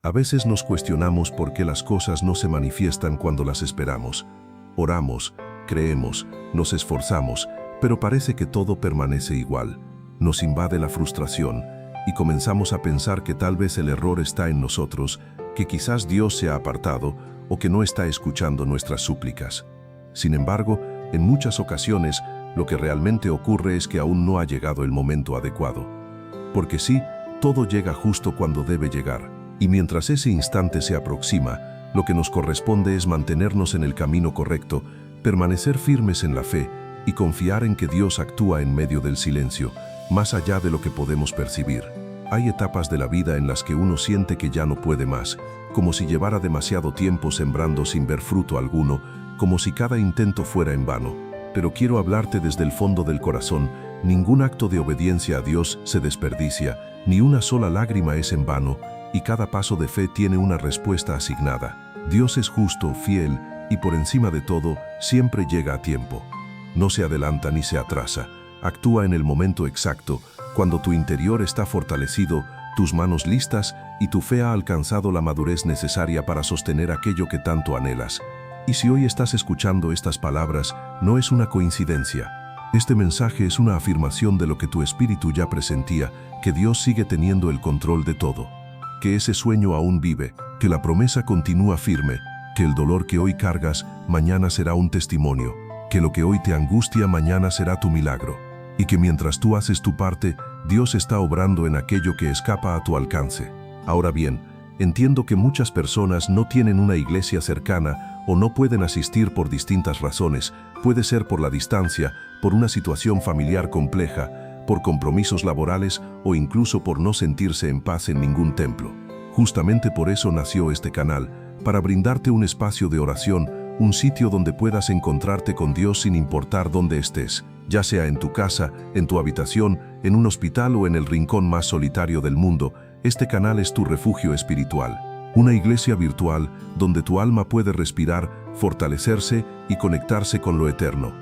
A veces nos cuestionamos por qué las cosas no se manifiestan cuando las esperamos. Oramos, creemos, nos esforzamos, pero parece que todo permanece igual. Nos invade la frustración y comenzamos a pensar que tal vez el error está en nosotros, que quizás Dios se ha apartado o que no está escuchando nuestras súplicas. Sin embargo, en muchas ocasiones, lo que realmente ocurre es que aún no ha llegado el momento adecuado. Porque sí, todo llega justo cuando debe llegar. Y mientras ese instante se aproxima, lo que nos corresponde es mantenernos en el camino correcto, permanecer firmes en la fe y confiar en que Dios actúa en medio del silencio, más allá de lo que podemos percibir. Hay etapas de la vida en las que uno siente que ya no puede más, como si llevara demasiado tiempo sembrando sin ver fruto alguno, como si cada intento fuera en vano. Pero quiero hablarte desde el fondo del corazón. Ningún acto de obediencia a Dios se desperdicia, ni una sola lágrima es en vano, y cada paso de fe tiene una respuesta asignada. Dios es justo, fiel, y por encima de todo, siempre llega a tiempo. No se adelanta ni se atrasa. Actúa en el momento exacto, cuando tu interior está fortalecido, tus manos listas y tu fe ha alcanzado la madurez necesaria para sostener aquello que tanto anhelas. Y si hoy estás escuchando estas palabras, no es una coincidencia. Este mensaje es una afirmación de lo que tu espíritu ya presentía, que Dios sigue teniendo el control de todo. Que ese sueño aún vive, que la promesa continúa firme, que el dolor que hoy cargas, mañana será un testimonio, que lo que hoy te angustia, mañana será tu milagro, y que mientras tú haces tu parte, Dios está obrando en aquello que escapa a tu alcance. Ahora bien, entiendo que muchas personas no tienen una iglesia cercana o no pueden asistir por distintas razones. Puede ser por la distancia, por una situación familiar compleja, por compromisos laborales o incluso por no sentirse en paz en ningún templo. Justamente por eso nació este canal, para brindarte un espacio de oración, un sitio donde puedas encontrarte con Dios sin importar dónde estés, ya sea en tu casa, en tu habitación, en un hospital o en el rincón más solitario del mundo. Este canal es tu refugio espiritual, una iglesia virtual donde tu alma puede respirar, fortalecerse y conectarse con lo eterno.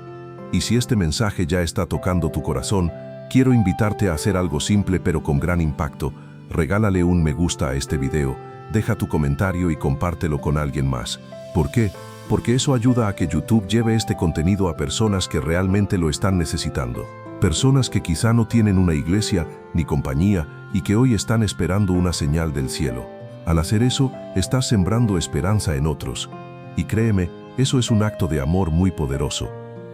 Y si este mensaje ya está tocando tu corazón, quiero invitarte a hacer algo simple pero con gran impacto. Regálale un me gusta a este video, deja tu comentario y compártelo con alguien más. ¿Por qué? Porque eso ayuda a que YouTube lleve este contenido a personas que realmente lo están necesitando. Personas que quizá no tienen una iglesia ni compañía y que hoy están esperando una señal del cielo. Al hacer eso, estás sembrando esperanza en otros. Y créeme, eso es un acto de amor muy poderoso.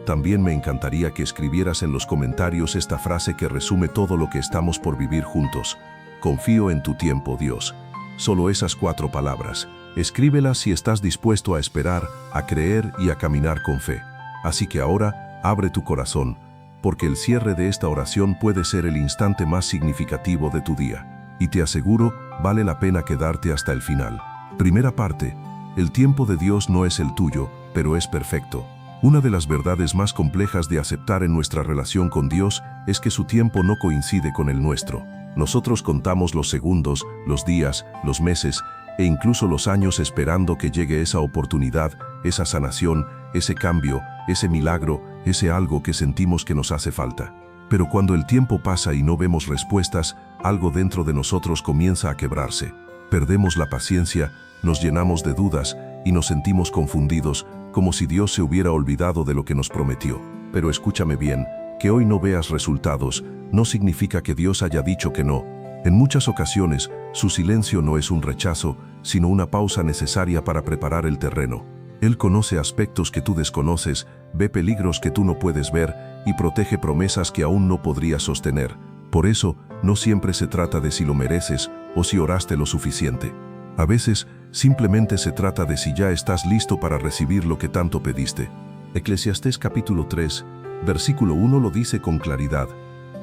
También me encantaría que escribieras en los comentarios esta frase que resume todo lo que estamos por vivir juntos. Confío en tu tiempo, Dios. Solo esas 4 palabras. Escríbelas si estás dispuesto a esperar, a creer y a caminar con fe. Así que ahora, abre tu corazón, porque el cierre de esta oración puede ser el instante más significativo de tu día. Y te aseguro, vale la pena quedarte hasta el final. Primera parte. El tiempo de Dios no es el tuyo, pero es perfecto. Una de las verdades más complejas de aceptar en nuestra relación con Dios es que su tiempo no coincide con el nuestro. Nosotros contamos los segundos, los días, los meses e incluso los años esperando que llegue esa oportunidad, esa sanación, ese cambio, ese milagro, ese algo que sentimos que nos hace falta. Pero cuando el tiempo pasa y no vemos respuestas, algo dentro de nosotros comienza a quebrarse. Perdemos la paciencia, nos llenamos de dudas y nos sentimos confundidos, como si Dios se hubiera olvidado de lo que nos prometió. Pero escúchame bien, que hoy no veas resultados no significa que Dios haya dicho que no. En muchas ocasiones, su silencio no es un rechazo, sino una pausa necesaria para preparar el terreno. Él conoce aspectos que tú desconoces, ve peligros que tú no puedes ver y protege promesas que aún no podrías sostener. Por eso, no siempre se trata de si lo mereces o si oraste lo suficiente. A veces, simplemente se trata de si ya estás listo para recibir lo que tanto pediste. Eclesiastés capítulo 3, versículo 1 lo dice con claridad.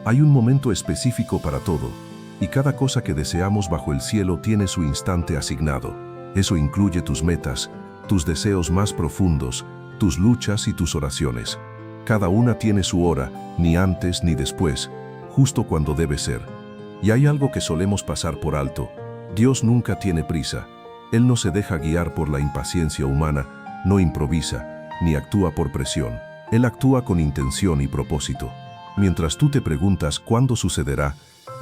Hay un momento específico para todo, y cada cosa que deseamos bajo el cielo tiene su instante asignado. Eso incluye tus metas, tus deseos más profundos, tus luchas y tus oraciones. Cada una tiene su hora, ni antes ni después, justo cuando debe ser. Y hay algo que solemos pasar por alto. Dios nunca tiene prisa. Él no se deja guiar por la impaciencia humana, no improvisa, ni actúa por presión. Él actúa con intención y propósito. Mientras tú te preguntas cuándo sucederá,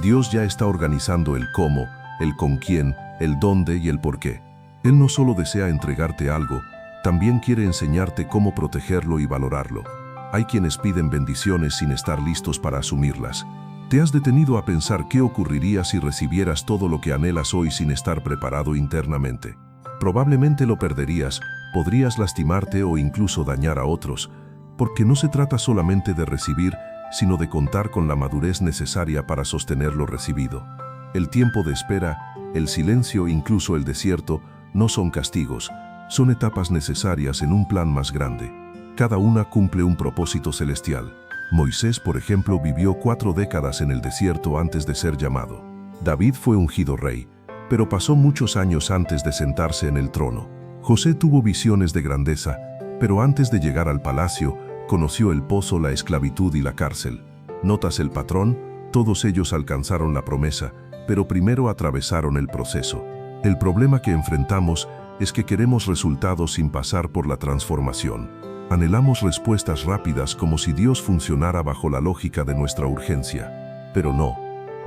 Dios ya está organizando el cómo, el con quién el dónde y el por qué. Él no solo desea entregarte algo, también quiere enseñarte cómo protegerlo y valorarlo. Hay quienes piden bendiciones sin estar listos para asumirlas. ¿Te has detenido a pensar qué ocurriría si recibieras todo lo que anhelas hoy sin estar preparado internamente? Probablemente lo perderías, podrías lastimarte o incluso dañar a otros, porque no se trata solamente de recibir, sino de contar con la madurez necesaria para sostener lo recibido. El tiempo de espera, el silencio, incluso el desierto, no son castigos, son etapas necesarias en un plan más grande. Cada una cumple un propósito celestial. Moisés, por ejemplo, vivió 4 décadas en el desierto antes de ser llamado. David fue ungido rey, pero pasó muchos años antes de sentarse en el trono. José tuvo visiones de grandeza, pero antes de llegar al palacio, conoció el pozo, la esclavitud y la cárcel. ¿Notas el patrón? Todos ellos alcanzaron la promesa, pero primero atravesaron el proceso. El problema que enfrentamos es que queremos resultados sin pasar por la transformación. Anhelamos respuestas rápidas como si Dios funcionara bajo la lógica de nuestra urgencia. Pero no,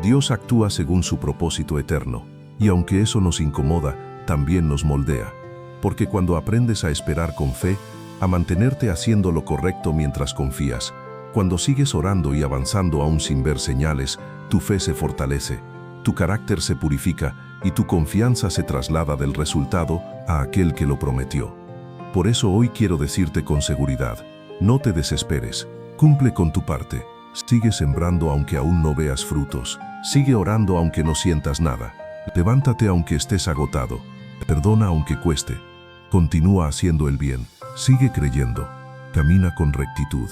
Dios actúa según su propósito eterno, y aunque eso nos incomoda, también nos moldea. Porque cuando aprendes a esperar con fe, a mantenerte haciendo lo correcto mientras confías, cuando sigues orando y avanzando aún sin ver señales, tu fe se fortalece, tu carácter se purifica y tu confianza se traslada del resultado a aquel que lo prometió. Por eso hoy quiero decirte con seguridad, no te desesperes, cumple con tu parte, sigue sembrando aunque aún no veas frutos, sigue orando aunque no sientas nada, levántate aunque estés agotado, perdona aunque cueste, continúa haciendo el bien. Sigue creyendo, camina con rectitud,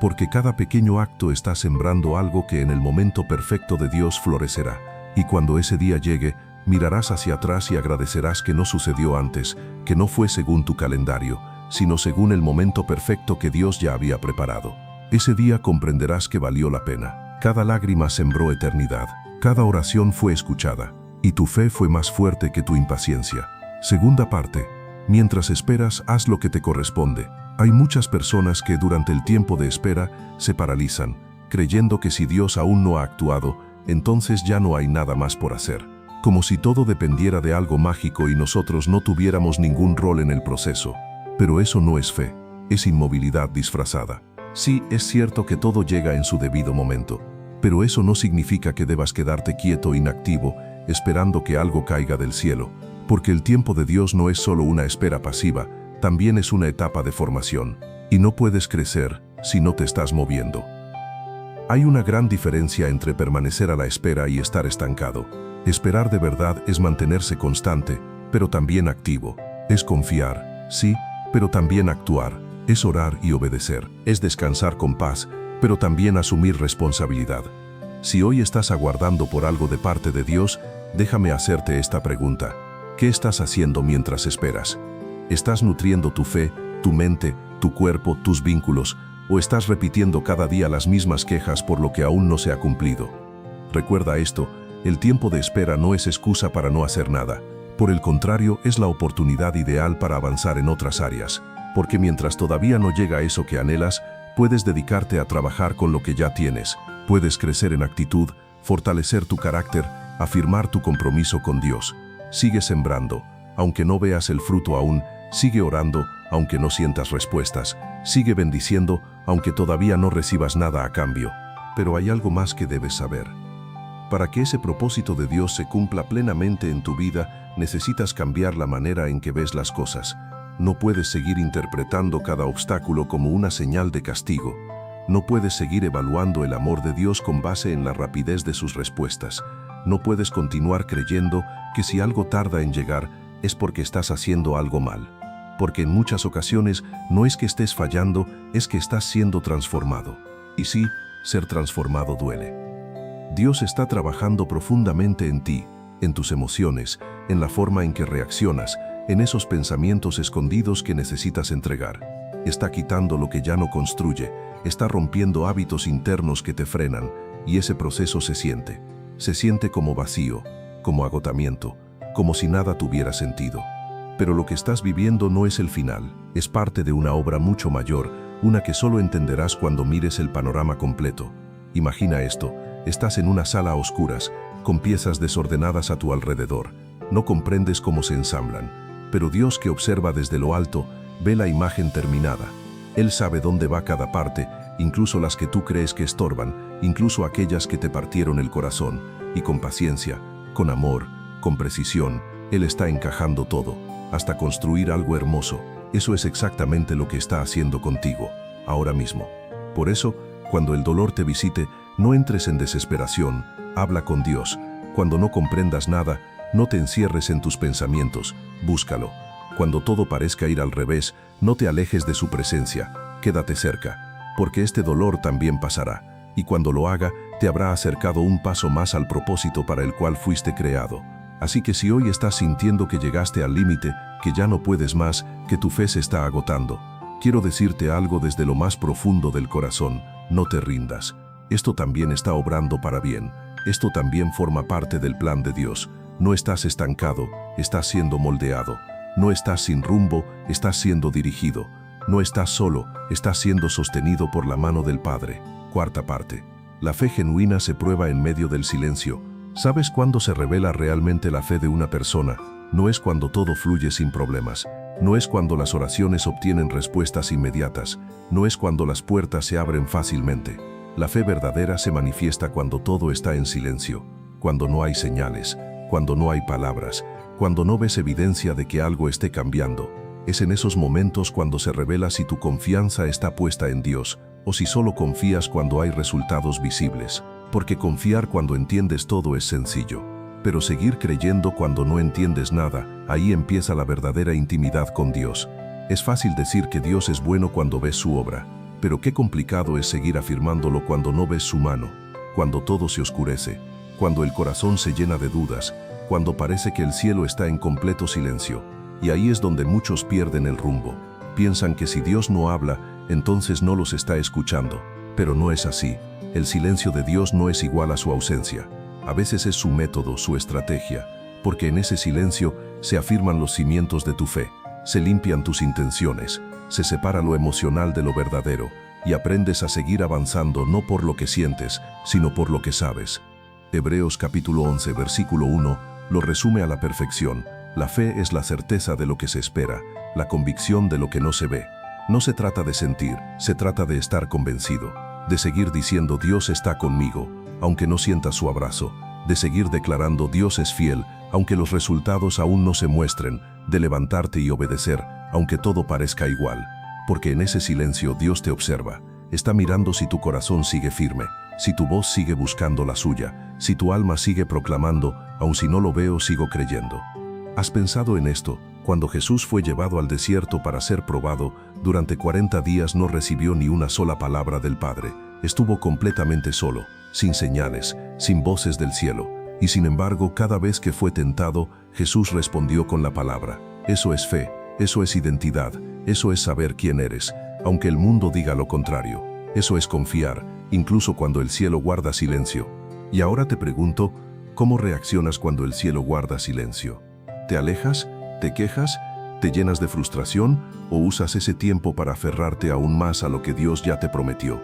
porque cada pequeño acto está sembrando algo que en el momento perfecto de Dios florecerá, y cuando ese día llegue, mirarás hacia atrás y agradecerás que no sucedió antes, que no fue según tu calendario, sino según el momento perfecto que Dios ya había preparado. Ese día comprenderás que valió la pena. Cada lágrima sembró eternidad, cada oración fue escuchada, y tu fe fue más fuerte que tu impaciencia. Segunda parte. Mientras esperas, haz lo que te corresponde. Hay muchas personas que durante el tiempo de espera se paralizan, creyendo que si Dios aún no ha actuado, entonces ya no hay nada más por hacer. Como si todo dependiera de algo mágico y nosotros no tuviéramos ningún rol en el proceso. Pero eso no es fe, es inmovilidad disfrazada. Sí, es cierto que todo llega en su debido momento, pero eso no significa que debas quedarte quieto, inactivo, esperando que algo caiga del cielo. Porque el tiempo de Dios no es solo una espera pasiva, también es una etapa de formación, y no puedes crecer si no te estás moviendo. Hay una gran diferencia entre permanecer a la espera y estar estancado. Esperar de verdad es mantenerse constante, pero también activo. Es confiar, sí, pero también actuar. Es orar y obedecer. Es descansar con paz, pero también asumir responsabilidad. Si hoy estás aguardando por algo de parte de Dios, déjame hacerte esta pregunta. ¿Qué estás haciendo mientras esperas? ¿Estás nutriendo tu fe, tu mente, tu cuerpo, tus vínculos, o estás repitiendo cada día las mismas quejas por lo que aún no se ha cumplido? Recuerda esto, el tiempo de espera no es excusa para no hacer nada. Por el contrario, es la oportunidad ideal para avanzar en otras áreas. Porque mientras todavía no llega eso que anhelas, puedes dedicarte a trabajar con lo que ya tienes. Puedes crecer en actitud, fortalecer tu carácter, afirmar tu compromiso con Dios. Sigue sembrando, aunque no veas el fruto aún, sigue orando, aunque no sientas respuestas, sigue bendiciendo, aunque todavía no recibas nada a cambio. Pero hay algo más que debes saber. Para que ese propósito de Dios se cumpla plenamente en tu vida, necesitas cambiar la manera en que ves las cosas. No puedes seguir interpretando cada obstáculo como una señal de castigo. No puedes seguir evaluando el amor de Dios con base en la rapidez de sus respuestas. No puedes continuar creyendo que si algo tarda en llegar es porque estás haciendo algo mal. Porque en muchas ocasiones no es que estés fallando, es que estás siendo transformado. Y sí, ser transformado duele. Dios está trabajando profundamente en ti, en tus emociones, en la forma en que reaccionas, en esos pensamientos escondidos que necesitas entregar. Está quitando lo que ya no construye, está rompiendo hábitos internos que te frenan, y ese proceso se siente. Se siente como vacío, como agotamiento, como si nada tuviera sentido. Pero lo que estás viviendo no es el final, es parte de una obra mucho mayor, una que solo entenderás cuando mires el panorama completo. Imagina esto, estás en una sala a oscuras, con piezas desordenadas a tu alrededor. no comprendes cómo se ensamblan. Pero Dios, que observa desde lo alto, ve la imagen terminada. Él sabe dónde va cada parte, incluso las que tú crees que estorban, incluso aquellas que te partieron el corazón, y con paciencia, con amor, con precisión, Él está encajando todo, hasta construir algo hermoso. Eso es exactamente lo que está haciendo contigo, ahora mismo. Por eso, cuando el dolor te visite, no entres en desesperación, habla con Dios. Cuando no comprendas nada, no te encierres en tus pensamientos, búscalo. Cuando todo parezca ir al revés, no te alejes de su presencia, quédate cerca, porque este dolor también pasará, y cuando lo haga, te habrá acercado un paso más al propósito para el cual fuiste creado. Así que si hoy estás sintiendo que llegaste al límite, que ya no puedes más, que tu fe se está agotando, quiero decirte algo desde lo más profundo del corazón: no te rindas. Esto también está obrando para bien. Esto también forma parte del plan de Dios. No estás estancado, estás siendo moldeado. No estás sin rumbo, estás siendo dirigido. No estás solo, estás siendo sostenido por la mano del Padre. Cuarta parte. La fe genuina se prueba en medio del silencio. ¿Sabes cuándo se revela realmente la fe de una persona? No es cuando todo fluye sin problemas. No es cuando las oraciones obtienen respuestas inmediatas. No es cuando las puertas se abren fácilmente. La fe verdadera se manifiesta cuando todo está en silencio, cuando no hay señales, cuando no hay palabras, cuando no ves evidencia de que algo esté cambiando. Es en esos momentos cuando se revela si tu confianza está puesta en Dios, o si solo confías cuando hay resultados visibles. Porque confiar cuando entiendes todo es sencillo, pero seguir creyendo cuando no entiendes nada, ahí empieza la verdadera intimidad con Dios. Es fácil decir que Dios es bueno cuando ves su obra, pero qué complicado es seguir afirmándolo cuando no ves su mano, cuando todo se oscurece, cuando el corazón se llena de dudas, cuando parece que el cielo está en completo silencio. Y ahí es donde muchos pierden el rumbo. Piensan que si Dios no habla, entonces no los está escuchando. Pero no es así. El silencio de Dios no es igual a su ausencia. A veces es su método, su estrategia, porque en ese silencio se afirman los cimientos de tu fe, se limpian tus intenciones, se separa lo emocional de lo verdadero, y aprendes a seguir avanzando no por lo que sientes, sino por lo que sabes. Hebreos capítulo 11, versículo 1, lo resume a la perfección. La fe es la certeza de lo que se espera, la convicción de lo que no se ve. No se trata de sentir, se trata de estar convencido, de seguir diciendo Dios está conmigo, aunque no sientas su abrazo, de seguir declarando Dios es fiel, aunque los resultados aún no se muestren, de levantarte y obedecer, aunque todo parezca igual. Porque en ese silencio Dios te observa, está mirando si tu corazón sigue firme, si tu voz sigue buscando la suya, si tu alma sigue proclamando, aun si no lo veo sigo creyendo. ¿Has pensado en esto? Cuando Jesús fue llevado al desierto para ser probado, durante 40 días no recibió ni una sola palabra del Padre. Estuvo completamente solo, sin señales, sin voces del cielo. Y sin embargo, cada vez que fue tentado, Jesús respondió con la palabra. Eso es fe, eso es identidad, eso es saber quién eres, aunque el mundo diga lo contrario. Eso es confiar, incluso cuando el cielo guarda silencio. Y ahora te pregunto, ¿cómo reaccionas cuando el cielo guarda silencio? ¿Te alejas? ¿Te quejas? ¿Te llenas de frustración? ¿O usas ese tiempo para aferrarte aún más a lo que Dios ya te prometió?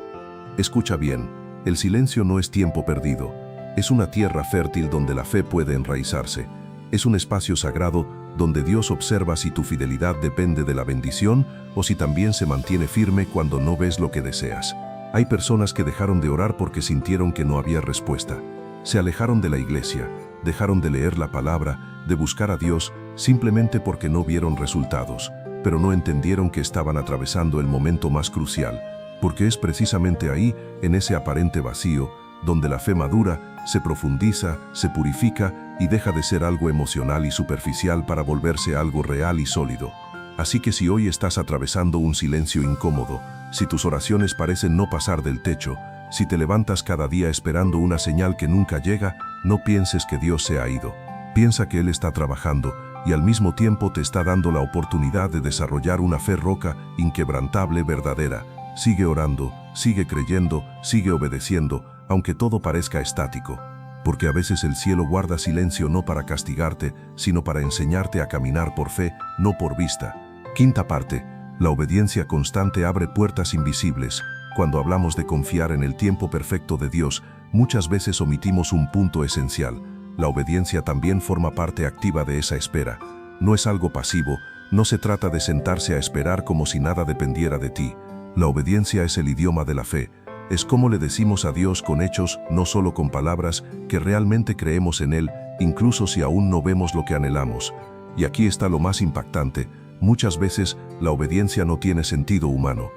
Escucha bien, el silencio no es tiempo perdido. Es una tierra fértil donde la fe puede enraizarse. Es un espacio sagrado donde Dios observa si tu fidelidad depende de la bendición o si también se mantiene firme cuando no ves lo que deseas. Hay personas que dejaron de orar porque sintieron que no había respuesta. Se alejaron de la iglesia, dejaron de leer la palabra, de buscar a Dios, simplemente porque no vieron resultados, pero no entendieron que estaban atravesando el momento más crucial, porque es precisamente ahí, en ese aparente vacío, donde la fe madura, se profundiza, se purifica y deja de ser algo emocional y superficial para volverse algo real y sólido. Así que si hoy estás atravesando un silencio incómodo, si tus oraciones parecen no pasar del techo, si te levantas cada día esperando una señal que nunca llega, no pienses que Dios se ha ido. Piensa que Él está trabajando y al mismo tiempo te está dando la oportunidad de desarrollar una fe roca, inquebrantable, verdadera. Sigue orando, sigue creyendo, sigue obedeciendo, aunque todo parezca estático. Porque a veces el cielo guarda silencio no para castigarte, sino para enseñarte a caminar por fe, no por vista. Quinta parte. La obediencia constante abre puertas invisibles. Cuando hablamos de confiar en el tiempo perfecto de Dios, muchas veces omitimos un punto esencial. La obediencia también forma parte activa de esa espera. No es algo pasivo, no se trata de sentarse a esperar como si nada dependiera de ti. La obediencia es el idioma de la fe. Es como le decimos a Dios con hechos, no solo con palabras, que realmente creemos en Él, incluso si aún no vemos lo que anhelamos. Y aquí está lo más impactante. Muchas veces la obediencia no tiene sentido humano.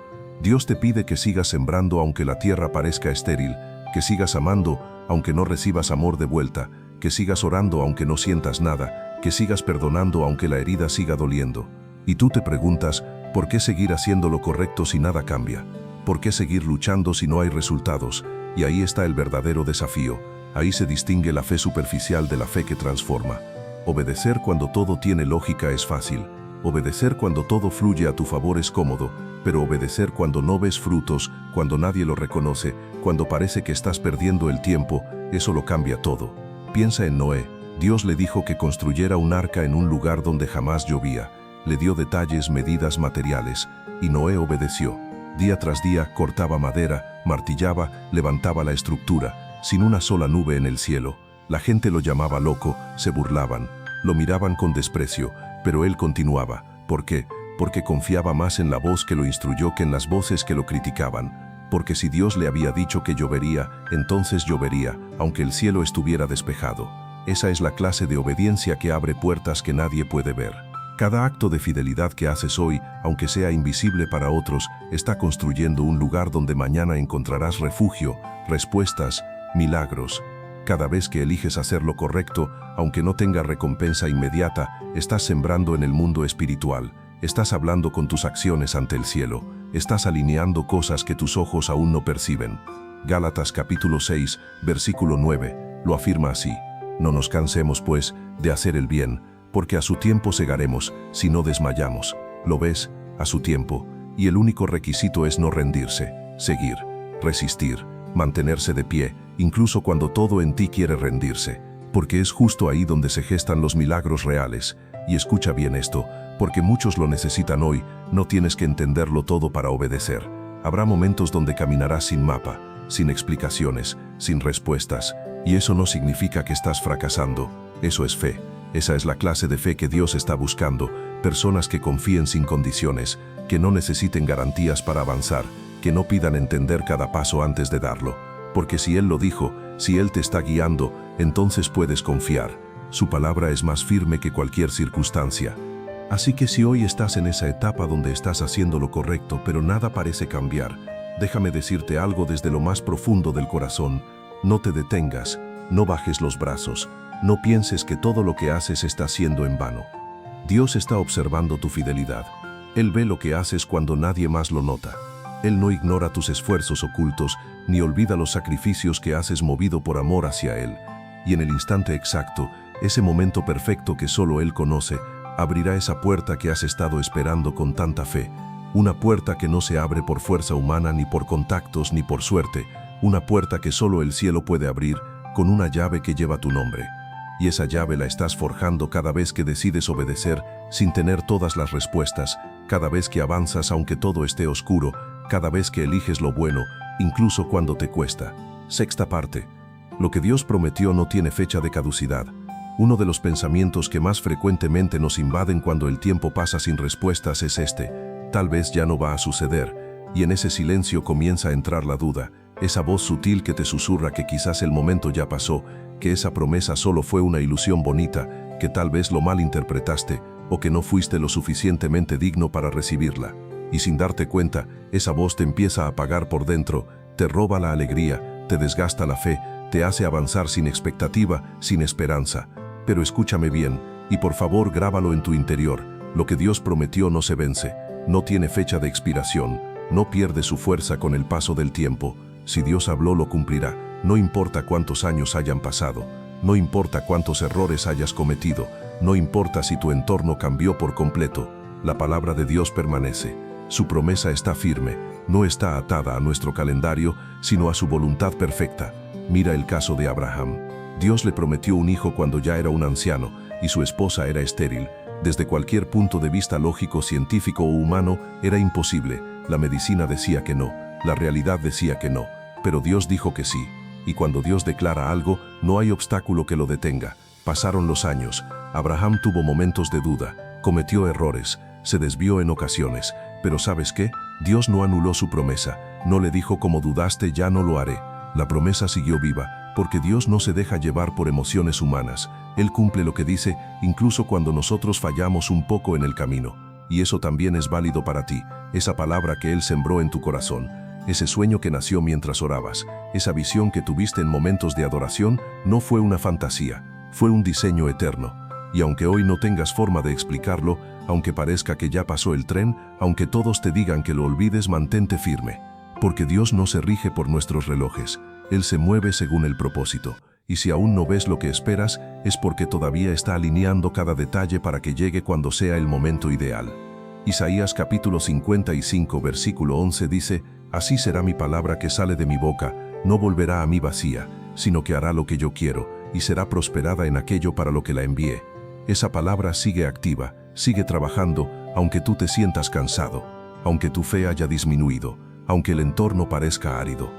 Dios te pide que sigas sembrando aunque la tierra parezca estéril, que sigas amando aunque no recibas amor de vuelta, que sigas orando aunque no sientas nada, que sigas perdonando aunque la herida siga doliendo. Y tú te preguntas, ¿por qué seguir haciendo lo correcto si nada cambia? ¿Por qué seguir luchando si no hay resultados? Y ahí está el verdadero desafío. Ahí se distingue la fe superficial de la fe que transforma. Obedecer cuando todo tiene lógica es fácil. Obedecer cuando todo fluye a tu favor es cómodo, pero obedecer cuando no ves frutos, cuando nadie lo reconoce, cuando parece que estás perdiendo el tiempo, eso lo cambia todo. Piensa en Noé. Dios le dijo que construyera un arca en un lugar donde jamás llovía. Le dio detalles, medidas, materiales, y Noé obedeció. Día tras día cortaba madera, martillaba, levantaba la estructura, sin una sola nube en el cielo. La gente lo llamaba loco, se burlaban, lo miraban con desprecio, pero él continuaba. ¿Por qué? Porque confiaba más en la voz que lo instruyó que en las voces que lo criticaban. Porque si Dios le había dicho que llovería, entonces llovería, aunque el cielo estuviera despejado. Esa es la clase de obediencia que abre puertas que nadie puede ver. Cada acto de fidelidad que haces hoy, aunque sea invisible para otros, está construyendo un lugar donde mañana encontrarás refugio, respuestas, milagros. Cada vez que eliges hacer lo correcto, aunque no tenga recompensa inmediata, estás sembrando en el mundo espiritual. Estás hablando con tus acciones ante el cielo. Estás alineando cosas que tus ojos aún no perciben. Gálatas capítulo 6, versículo 9, lo afirma así. No nos cansemos, pues, de hacer el bien, porque a su tiempo segaremos, si no desmayamos. ¿Lo ves? A su tiempo. Y el único requisito es no rendirse, seguir, resistir, mantenerse de pie, incluso cuando todo en ti quiere rendirse. Porque es justo ahí donde se gestan los milagros reales. Y escucha bien esto, porque muchos lo necesitan hoy, no tienes que entenderlo todo para obedecer. Habrá momentos donde caminarás sin mapa, sin explicaciones, sin respuestas. Y eso no significa que estás fracasando, eso es fe. Esa es la clase de fe que Dios está buscando, personas que confíen sin condiciones, que no necesiten garantías para avanzar, que no pidan entender cada paso antes de darlo. Porque si Él lo dijo, si Él te está guiando, entonces puedes confiar. Su palabra es más firme que cualquier circunstancia. Así que si hoy estás en esa etapa donde estás haciendo lo correcto, pero nada parece cambiar, déjame decirte algo desde lo más profundo del corazón. No te detengas, no bajes los brazos, no pienses que todo lo que haces está siendo en vano. Dios está observando tu fidelidad. Él ve lo que haces cuando nadie más lo nota. Él no ignora tus esfuerzos ocultos, ni olvida los sacrificios que haces movido por amor hacia Él. Y en el instante exacto, ese momento perfecto que solo Él conoce, abrirá esa puerta que has estado esperando con tanta fe. Una puerta que no se abre por fuerza humana, ni por contactos, ni por suerte. Una puerta que solo el cielo puede abrir, con una llave que lleva tu nombre. Y esa llave la estás forjando cada vez que decides obedecer, sin tener todas las respuestas, cada vez que avanzas aunque todo esté oscuro, cada vez que eliges lo bueno, incluso cuando te cuesta. Sexta parte. Lo que Dios prometió no tiene fecha de caducidad. Uno de los pensamientos que más frecuentemente nos invaden cuando el tiempo pasa sin respuestas es este: tal vez ya no va a suceder, y en ese silencio comienza a entrar la duda, esa voz sutil que te susurra que quizás el momento ya pasó, que esa promesa solo fue una ilusión bonita, que tal vez lo malinterpretaste, o que no fuiste lo suficientemente digno para recibirla. Y sin darte cuenta, esa voz te empieza a apagar por dentro, te roba la alegría, te desgasta la fe, te hace avanzar sin expectativa, sin esperanza. Pero escúchame bien, y por favor grábalo en tu interior: lo que Dios prometió no se vence, no tiene fecha de expiración, no pierde su fuerza con el paso del tiempo. Si Dios habló, lo cumplirá, no importa cuántos años hayan pasado, no importa cuántos errores hayas cometido, no importa si tu entorno cambió por completo, la palabra de Dios permanece. Su promesa está firme, no está atada a nuestro calendario, sino a su voluntad perfecta. Mira el caso de Abraham. Dios le prometió un hijo cuando ya era un anciano, y su esposa era estéril. Desde cualquier punto de vista lógico, científico o humano, era imposible. La medicina decía que no, la realidad decía que no, pero Dios dijo que sí. Y cuando Dios declara algo, no hay obstáculo que lo detenga. Pasaron los años. Abraham tuvo momentos de duda, cometió errores, se desvió en ocasiones. Pero ¿sabes qué? Dios no anuló su promesa. No le dijo como dudaste, ya no lo haré. La promesa siguió viva, porque Dios no se deja llevar por emociones humanas. Él cumple lo que dice, incluso cuando nosotros fallamos un poco en el camino. Y eso también es válido para ti, esa palabra que Él sembró en tu corazón, ese sueño que nació mientras orabas, esa visión que tuviste en momentos de adoración, no fue una fantasía, fue un diseño eterno. Y aunque hoy no tengas forma de explicarlo, aunque parezca que ya pasó el tren, aunque todos te digan que lo olvides, mantente firme. Porque Dios no se rige por nuestros relojes, Él se mueve según el propósito. Y si aún no ves lo que esperas, es porque todavía está alineando cada detalle para que llegue cuando sea el momento ideal. Isaías capítulo 55 versículo 11 dice: Así será mi palabra que sale de mi boca, no volverá a mí vacía, sino que hará lo que yo quiero, y será prosperada en aquello para lo que la envié. Esa palabra sigue activa, sigue trabajando, aunque tú te sientas cansado, aunque tu fe haya disminuido, aunque el entorno parezca árido.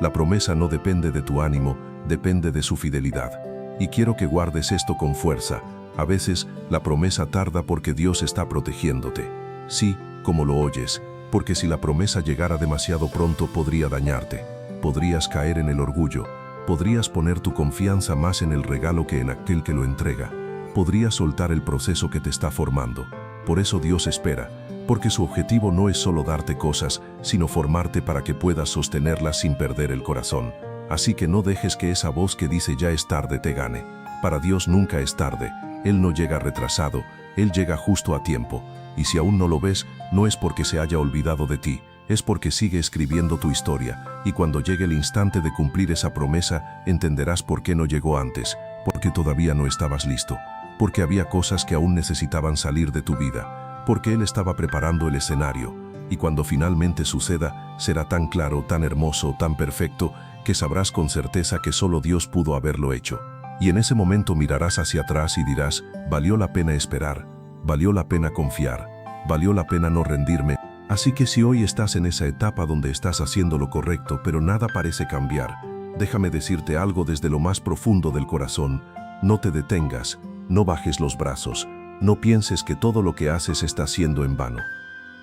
La promesa no depende de tu ánimo, depende de su fidelidad. Y quiero que guardes esto con fuerza. A veces, la promesa tarda porque Dios está protegiéndote. Sí, como lo oyes, porque si la promesa llegara demasiado pronto podría dañarte. Podrías caer en el orgullo, podrías poner tu confianza más en el regalo que en aquel que lo entrega. Podrías soltar el proceso que te está formando. Por eso Dios espera, porque su objetivo no es solo darte cosas, sino formarte para que puedas sostenerlas sin perder el corazón. Así que no dejes que esa voz que dice ya es tarde te gane. Para Dios nunca es tarde. Él no llega retrasado, Él llega justo a tiempo. Y si aún no lo ves, no es porque se haya olvidado de ti, es porque sigue escribiendo tu historia. Y cuando llegue el instante de cumplir esa promesa, entenderás por qué no llegó antes, porque todavía no estabas listo, porque había cosas que aún necesitaban salir de tu vida, porque Él estaba preparando el escenario. Y cuando finalmente suceda, será tan claro, tan hermoso, tan perfecto, que sabrás con certeza que solo Dios pudo haberlo hecho. Y en ese momento mirarás hacia atrás y dirás: valió la pena esperar, valió la pena confiar, valió la pena no rendirme. Así que si hoy estás en esa etapa donde estás haciendo lo correcto pero nada parece cambiar, déjame decirte algo desde lo más profundo del corazón: no te detengas, no bajes los brazos, no pienses que todo lo que haces está siendo en vano.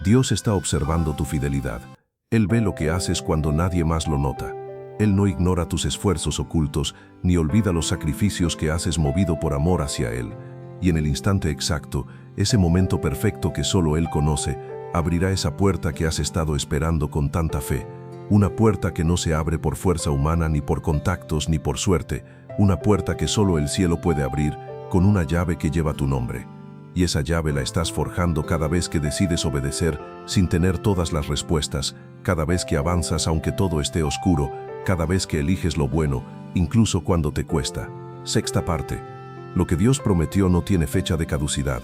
Dios está observando tu fidelidad. Él ve lo que haces cuando nadie más lo nota. Él no ignora tus esfuerzos ocultos, ni olvida los sacrificios que haces movido por amor hacia Él. Y en el instante exacto, ese momento perfecto que solo Él conoce, abrirá esa puerta que has estado esperando con tanta fe. Una puerta que no se abre por fuerza humana, ni por contactos, ni por suerte. Una puerta que solo el cielo puede abrir, con una llave que lleva tu nombre. Y esa llave la estás forjando cada vez que decides obedecer, sin tener todas las respuestas, cada vez que avanzas aunque todo esté oscuro, cada vez que eliges lo bueno, incluso cuando te cuesta. Sexta parte. Lo que Dios prometió no tiene fecha de caducidad.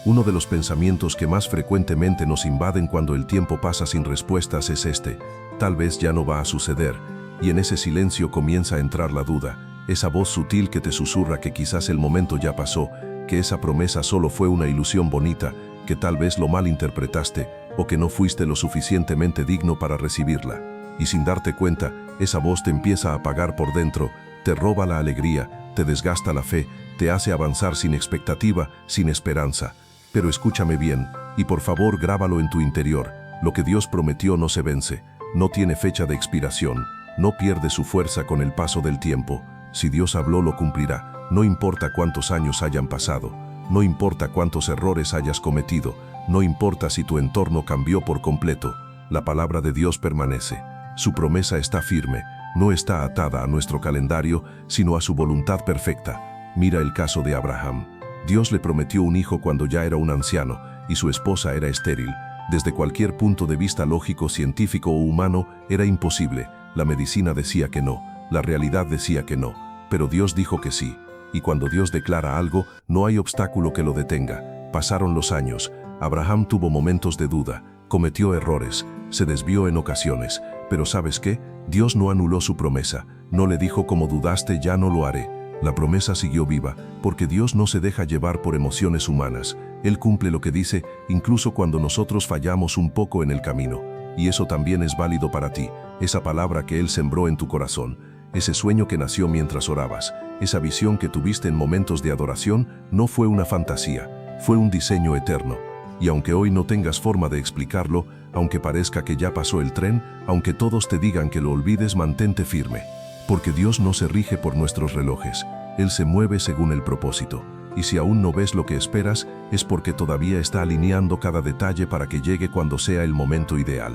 Uno de los pensamientos que más frecuentemente nos invaden cuando el tiempo pasa sin respuestas es este: tal vez ya no va a suceder. Y en ese silencio comienza a entrar la duda, esa voz sutil que te susurra que quizás el momento ya pasó, que esa promesa solo fue una ilusión bonita, que tal vez lo malinterpretaste o que no fuiste lo suficientemente digno para recibirla. Y sin darte cuenta, esa voz te empieza a apagar por dentro, te roba la alegría, te desgasta la fe, te hace avanzar sin expectativa, sin esperanza. Pero escúchame bien, y por favor grábalo en tu interior: lo que Dios prometió no se vence, no tiene fecha de expiración, no pierde su fuerza con el paso del tiempo. Si Dios habló, lo cumplirá, no importa cuántos años hayan pasado, no importa cuántos errores hayas cometido, no importa si tu entorno cambió por completo, la palabra de Dios permanece. Su promesa está firme, no está atada a nuestro calendario, sino a su voluntad perfecta. Mira el caso de Abraham. Dios le prometió un hijo cuando ya era un anciano, y su esposa era estéril. Desde cualquier punto de vista lógico, científico o humano, era imposible. La medicina decía que no, la realidad decía que no, pero Dios dijo que sí. Y cuando Dios declara algo, no hay obstáculo que lo detenga. Pasaron los años. Abraham tuvo momentos de duda, cometió errores, se desvió en ocasiones. Pero ¿sabes qué? Dios no anuló su promesa. No le dijo como dudaste, ya no lo haré. La promesa siguió viva, porque Dios no se deja llevar por emociones humanas. Él cumple lo que dice, incluso cuando nosotros fallamos un poco en el camino. Y eso también es válido para ti, esa palabra que Él sembró en tu corazón, ese sueño que nació mientras orabas, esa visión que tuviste en momentos de adoración, no fue una fantasía, fue un diseño eterno. Y aunque hoy no tengas forma de explicarlo, aunque parezca que ya pasó el tren, aunque todos te digan que lo olvides, mantente firme. Porque Dios no se rige por nuestros relojes, Él se mueve según el propósito. Y si aún no ves lo que esperas, es porque todavía está alineando cada detalle para que llegue cuando sea el momento ideal.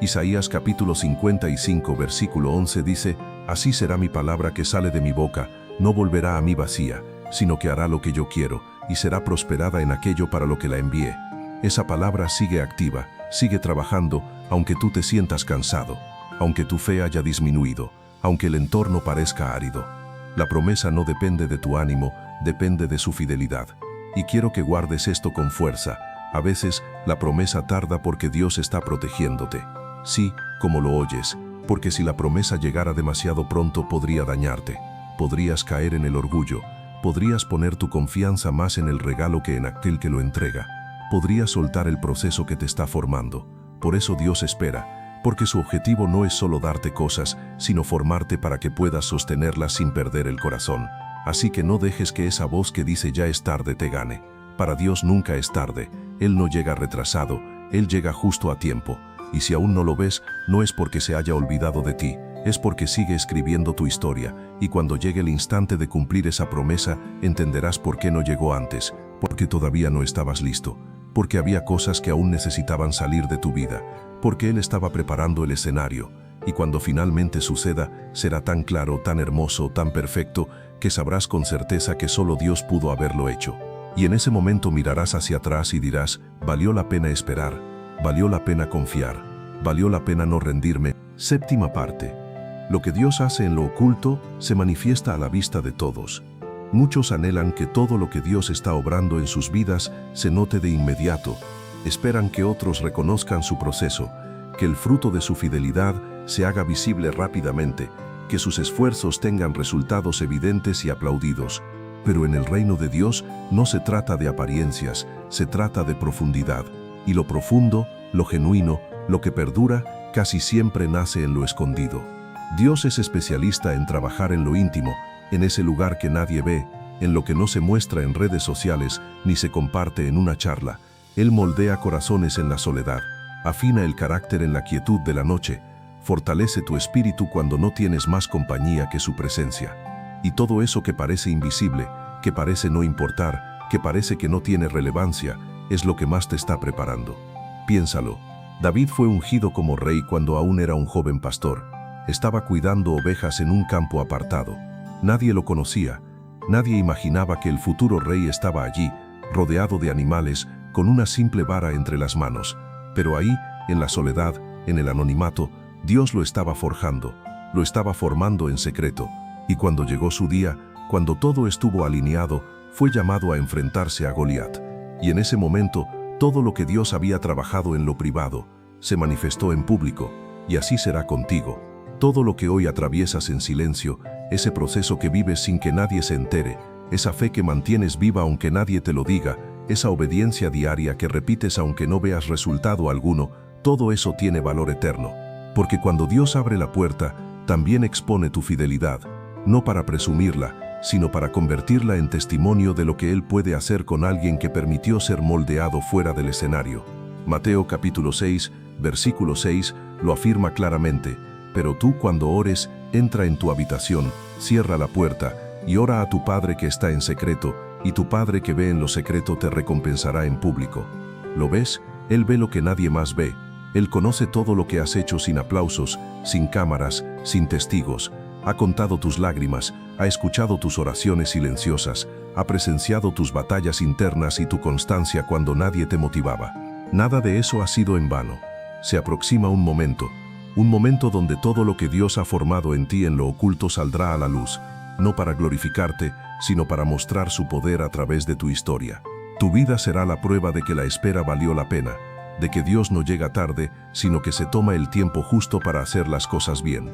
Isaías capítulo 55 versículo 11 dice: Así será mi palabra que sale de mi boca, no volverá a mí vacía, sino que hará lo que yo quiero, y será prosperada en aquello para lo que la envié. Esa palabra sigue activa, sigue trabajando, aunque tú te sientas cansado, aunque tu fe haya disminuido, aunque el entorno parezca árido. La promesa no depende de tu ánimo, depende de su fidelidad. Y quiero que guardes esto con fuerza. A veces, la promesa tarda porque Dios está protegiéndote. Sí, como lo oyes, porque si la promesa llegara demasiado pronto podría dañarte. Podrías caer en el orgullo, podrías poner tu confianza más en el regalo que en aquel que lo entrega. Podrías soltar el proceso que te está formando. Por eso Dios espera, porque su objetivo no es solo darte cosas, sino formarte para que puedas sostenerlas sin perder el corazón. Así que no dejes que esa voz que dice ya es tarde te gane. Para Dios nunca es tarde, Él no llega retrasado, Él llega justo a tiempo. Y si aún no lo ves, no es porque se haya olvidado de ti, es porque sigue escribiendo tu historia, y cuando llegue el instante de cumplir esa promesa, entenderás por qué no llegó antes, porque todavía no estabas listo, porque había cosas que aún necesitaban salir de tu vida, porque Él estaba preparando el escenario, y cuando finalmente suceda, será tan claro, tan hermoso, tan perfecto, que sabrás con certeza que solo Dios pudo haberlo hecho. Y en ese momento mirarás hacia atrás y dirás: valió la pena esperar, valió la pena confiar, valió la pena no rendirme. Séptima parte. Lo que Dios hace en lo oculto se manifiesta a la vista de todos. Muchos anhelan que todo lo que Dios está obrando en sus vidas se note de inmediato. Esperan que otros reconozcan su proceso, que el fruto de su fidelidad se haga visible rápidamente, que sus esfuerzos tengan resultados evidentes y aplaudidos. Pero en el reino de Dios no se trata de apariencias, se trata de profundidad. Y lo profundo, lo genuino, lo que perdura, casi siempre nace en lo escondido. Dios es especialista en trabajar en lo íntimo, en ese lugar que nadie ve, en lo que no se muestra en redes sociales ni se comparte en una charla. Él moldea corazones en la soledad, afina el carácter en la quietud de la noche, fortalece tu espíritu cuando no tienes más compañía que su presencia. Y todo eso que parece invisible, que parece no importar, que parece que no tiene relevancia, es lo que más te está preparando. Piénsalo. David fue ungido como rey cuando aún era un joven pastor. Estaba cuidando ovejas en un campo apartado. Nadie lo conocía. Nadie imaginaba que el futuro rey estaba allí, rodeado de animales, con una simple vara entre las manos. Pero ahí, en la soledad, en el anonimato, Dios lo estaba forjando, lo estaba formando en secreto. Y cuando llegó su día, cuando todo estuvo alineado, fue llamado a enfrentarse a Goliat. Y en ese momento, todo lo que Dios había trabajado en lo privado, se manifestó en público, y así será contigo. Todo lo que hoy atraviesas en silencio, ese proceso que vives sin que nadie se entere, esa fe que mantienes viva aunque nadie te lo diga, esa obediencia diaria que repites aunque no veas resultado alguno, todo eso tiene valor eterno. Porque cuando Dios abre la puerta, también expone tu fidelidad, no para presumirla, sino para convertirla en testimonio de lo que Él puede hacer con alguien que permitió ser moldeado fuera del escenario. Mateo capítulo 6, versículo 6, lo afirma claramente: pero tú cuando ores, entra en tu habitación, cierra la puerta, y ora a tu Padre que está en secreto, y tu Padre que ve en lo secreto te recompensará en público. ¿Lo ves? Él ve lo que nadie más ve. Él conoce todo lo que has hecho sin aplausos, sin cámaras, sin testigos. Ha contado tus lágrimas, ha escuchado tus oraciones silenciosas, ha presenciado tus batallas internas y tu constancia cuando nadie te motivaba. Nada de eso ha sido en vano. Se aproxima un momento donde todo lo que Dios ha formado en ti en lo oculto saldrá a la luz, no para glorificarte, sino para mostrar su poder a través de tu historia. Tu vida será la prueba de que la espera valió la pena, de que Dios no llega tarde, sino que se toma el tiempo justo para hacer las cosas bien,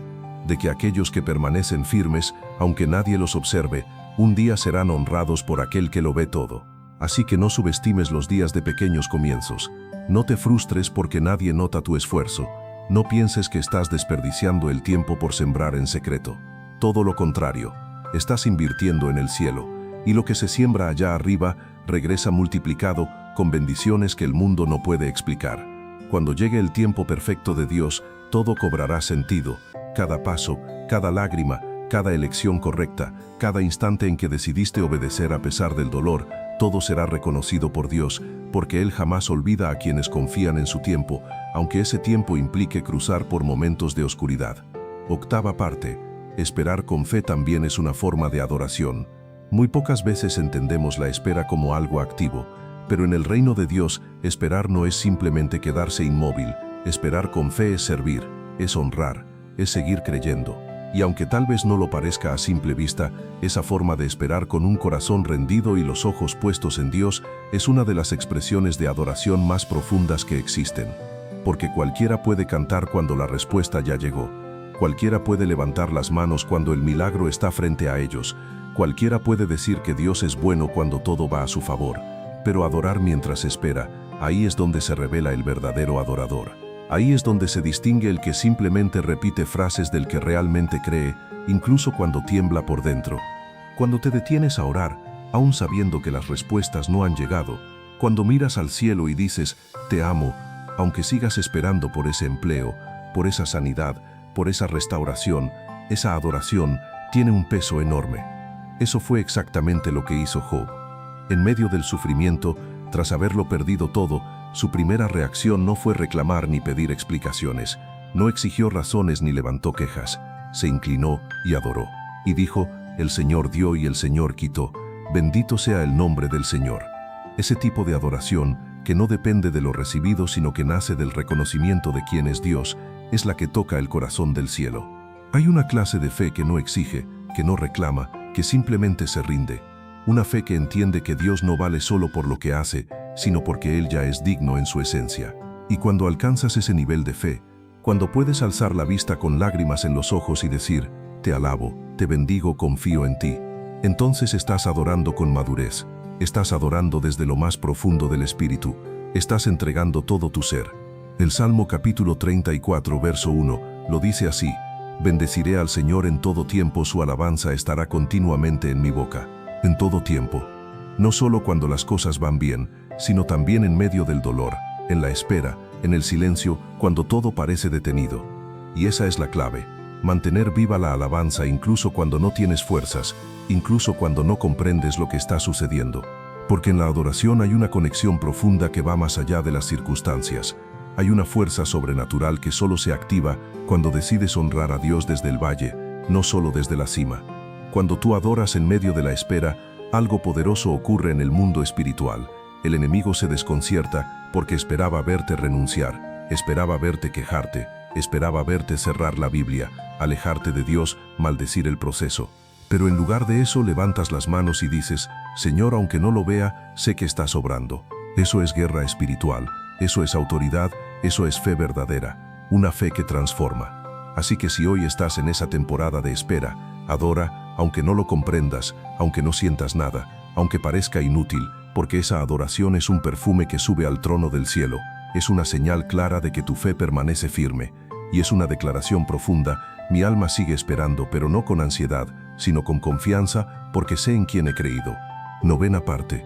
de que aquellos que permanecen firmes, aunque nadie los observe, un día serán honrados por aquel que lo ve todo. Así que no subestimes los días de pequeños comienzos. No te frustres porque nadie nota tu esfuerzo. No pienses que estás desperdiciando el tiempo por sembrar en secreto. todo lo contrario. Estás invirtiendo en el cielo, y lo que se siembra allá arriba regresa multiplicado con bendiciones que el mundo no puede explicar. Cuando llegue el tiempo perfecto de Dios, todo cobrará sentido. Cada paso, cada lágrima, cada elección correcta, cada instante en que decidiste obedecer a pesar del dolor, todo será reconocido por Dios, porque Él jamás olvida a quienes confían en su tiempo, aunque ese tiempo implique cruzar por momentos de oscuridad. Octava parte. Esperar con fe también es una forma de adoración. Muy pocas veces entendemos la espera como algo activo, pero en el reino de Dios, esperar no es simplemente quedarse inmóvil. Esperar con fe es servir, es honrar, es seguir creyendo. Y aunque tal vez no lo parezca a simple vista, esa forma de esperar con un corazón rendido y los ojos puestos en Dios es una de las expresiones de adoración más profundas que existen. Porque cualquiera puede cantar cuando la respuesta ya llegó. Cualquiera puede levantar las manos cuando el milagro está frente a ellos. Cualquiera puede decir que Dios es bueno cuando todo va a su favor. Pero adorar mientras espera, ahí es donde se revela el verdadero adorador. Ahí es donde se distingue el que simplemente repite frases del que realmente cree, incluso cuando tiembla por dentro. Cuando te detienes a orar, aún sabiendo que las respuestas no han llegado. Cuando miras al cielo y dices, te amo, aunque sigas esperando por ese empleo, por esa sanidad, por esa restauración, esa adoración tiene un peso enorme. Eso fue exactamente lo que hizo Job. En medio del sufrimiento, tras haberlo perdido todo, su primera reacción no fue reclamar ni pedir explicaciones. No exigió razones ni levantó quejas. Se inclinó y adoró. Y dijo, el Señor dio y el Señor quitó. Bendito sea el nombre del Señor. Ese tipo de adoración, que no depende de lo recibido sino que nace del reconocimiento de quién es Dios, es la que toca el corazón del cielo. Hay una clase de fe que no exige, que no reclama, que simplemente se rinde. Una fe que entiende que Dios no vale solo por lo que hace, sino porque Él ya es digno en su esencia. Y cuando alcanzas ese nivel de fe, cuando puedes alzar la vista con lágrimas en los ojos y decir, te alabo, te bendigo, confío en ti, entonces estás adorando con madurez, estás adorando desde lo más profundo del espíritu, estás entregando todo tu ser. El Salmo capítulo 34, verso 1, lo dice así, bendeciré al Señor en todo tiempo, su alabanza estará continuamente en mi boca. En todo tiempo. No solo cuando las cosas van bien, sino también en medio del dolor, en la espera, en el silencio, cuando todo parece detenido. Y esa es la clave, mantener viva la alabanza incluso cuando no tienes fuerzas, incluso cuando no comprendes lo que está sucediendo. Porque en la adoración hay una conexión profunda que va más allá de las circunstancias. Hay una fuerza sobrenatural que solo se activa cuando decides honrar a Dios desde el valle, no solo desde la cima. Cuando tú adoras en medio de la espera, algo poderoso ocurre en el mundo espiritual. El enemigo se desconcierta porque esperaba verte renunciar, esperaba verte quejarte, esperaba verte cerrar la Biblia, alejarte de Dios, maldecir el proceso. Pero en lugar de eso levantas las manos y dices, Señor, aunque no lo vea, sé que estás obrando. Eso es guerra espiritual, eso es autoridad, eso es fe verdadera, una fe que transforma. Así que si hoy estás en esa temporada de espera, adora, aunque no lo comprendas, aunque no sientas nada, aunque parezca inútil, porque esa adoración es un perfume que sube al trono del cielo, es una señal clara de que tu fe permanece firme, y es una declaración profunda, mi alma sigue esperando, pero no con ansiedad, sino con confianza, porque sé en quién he creído. Novena parte.